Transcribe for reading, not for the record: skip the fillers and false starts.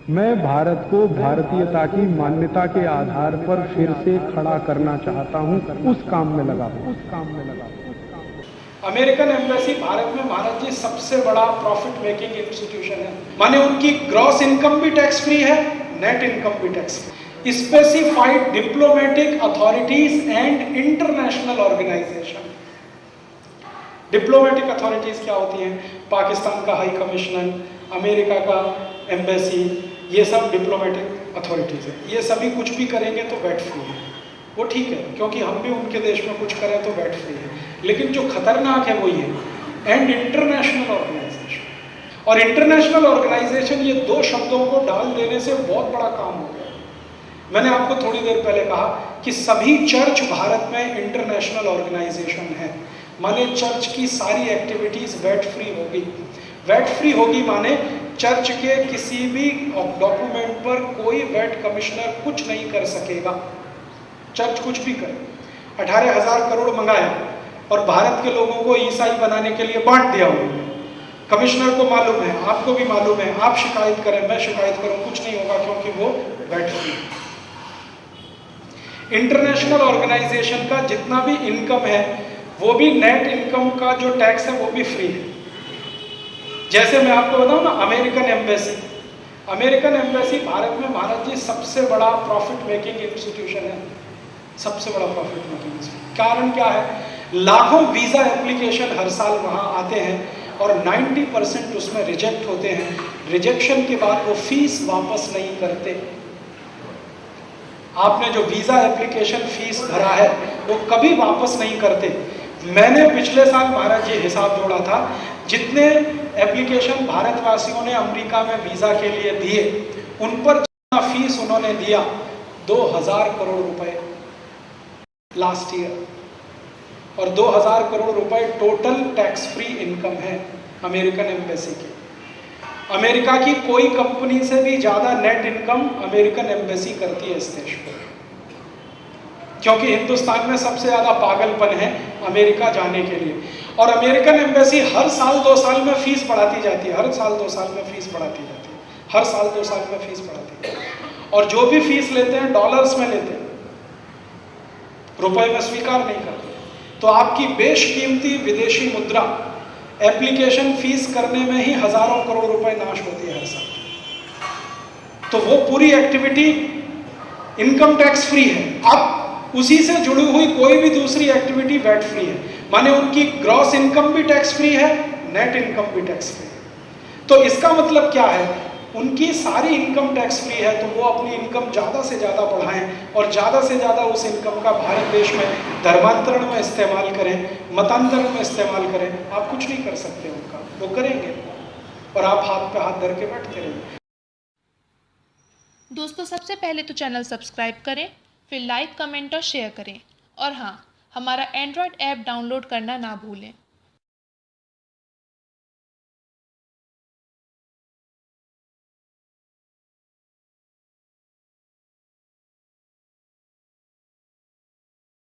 मैं भारत को भारतीयता की मान्यता के आधार पर फिर से खड़ा करना चाहता हूं, उस काम में लगा हूं। अमेरिकन एम्बेसी भारत में महाराज जी सबसे बड़ा प्रॉफिट मेकिंग इंस्टीट्यूशन है। माने उनकी ग्रॉस इनकम भी टैक्स फ्री है, नेट इनकम भी tax free. Specified diplomatic authorities and international organisation. Diplomatic authorities क्या होती हैं? पाकिस्तान का हाई कमिश्नर, अमेरिका का एम्बेसी, ये सब डिप्लोमेटिक अथॉरिटीज है। ये सभी कुछ भी करेंगे तो वैट फ्री है, वो ठीक है, क्योंकि हम भी उनके देश में कुछ करें तो वैट फ्री है। लेकिन जो खतरनाक है वो ये एंड इंटरनेशनल ऑर्गेनाइजेशन। और इंटरनेशनल ऑर्गेनाइजेशन, ये दो शब्दों को डाल देने से बहुत बड़ा काम हो गया। मैंने आपको थोड़ी देर पहले कहा कि सभी चर्च भारत में इंटरनेशनल ऑर्गेनाइजेशन है, माने चर्च की सारी एक्टिविटीज वैट फ्री होगी। वैट फ्री होगी माने चर्च के किसी भी डॉक्यूमेंट पर कोई वैट कमिश्नर कुछ नहीं कर सकेगा। चर्च कुछ भी करे, 18,000 करोड़ मंगाया और भारत के लोगों को ईसाई बनाने के लिए बांट दिया हुआ। कमिश्नर को मालूम है, आपको भी मालूम है, आप शिकायत करें, मैं शिकायत करूं, कुछ नहीं होगा क्योंकि वो वैट फ्री है। इंटरनेशनल ऑर्गेनाइजेशन का जितना भी इनकम है वो भी नेट इनकम का जो टैक्स है वो भी फ्री है। जैसे मैं आपको बताऊं ना, American embassy, American embassy Bharat में महाराज जी सबसे बड़ा प्रॉफिट मेकिंग इंस्टीट्यूशन है, सबसे बड़ा प्रॉफिट मेकिंग इंस्टीट्यूशन। कारण क्या है? लाखों वीजा एप्लीकेशन हर साल वहां आते हैं और 90% उसमें रिजेक्ट होते हैं। रिजेक्शन के बाद वो फीस वापस नहीं करते। आपने जो वीजा एप्लीकेशन फीस भरा है वो कभी वापस नहीं करते। मैंने पिछले साल महाराज जी हिसाब जोड़ा था, जितने एप्लीकेशन भारतवासियों ने अमेरिका में वीजा के लिए दिए उन पर जितना फीस उन्होंने दिया 2000 करोड़ रुपए लास्ट ईयर, और 2000 करोड़ रुपए टोटल टैक्स फ्री इनकम है अमेरिकन एम्बेसी की। अमेरिका की कोई कंपनी से भी ज्यादा नेट इनकम अमेरिकन एम्बेसी करती है इस देश में, क्योंकि हिंदुस्तान में सबसे ज्यादा पागलपन है अमेरिका जाने के लिए। और अमेरिकन एम्बेसी हर साल 2 साल में फीस बढ़ाती जाती है, हर साल 2 साल में फीस बढ़ाती जाती है, हर साल 2 साल में फीस बढ़ाती है। और जो भी फीस लेते हैं डॉलर्स में लेते हैं, रुपए में स्वीकार नहीं करते। तो आपकी बेशकीमती विदेशी मुद्रा एप्लीकेशन फीस करने में ही हजारों करोड़ रुपए नाश होती है हर साल। तो वो पूरी एक्टिविटी इनकम टैक्स फ्री है। अब उसी से जुड़ी हुई कोई भी दूसरी एक्टिविटी वैट फ्री है, माने उनकी ग्रॉस इनकम भी टैक्स फ्री है, नेट इनकम भी टैक्स फ्री है। तो इसका मतलब क्या है? उनकी सारी इनकम टैक्स फ्री है, तो वो अपनी इनकम ज़्यादा से ज़्यादा बढ़ाएं और ज़्यादा से ज़्यादा उस इनकम का भारत देश में धर्मांतरण में इस्तेमाल करें, मतांतरण में इस्तेमाल करें। आप कुछ नहीं कर सकते उनका, वो करेंगे और आप हाथ पे हाथ धर के बैठते रहेंगे। दोस्तों, सबसे पहले तो चैनल सब्सक्राइब करें, फिर लाइक, कमेंट और शेयर करें। और हाँ, हमारा एंड्रॉयड ऐप डाउनलोड करना ना भूलें।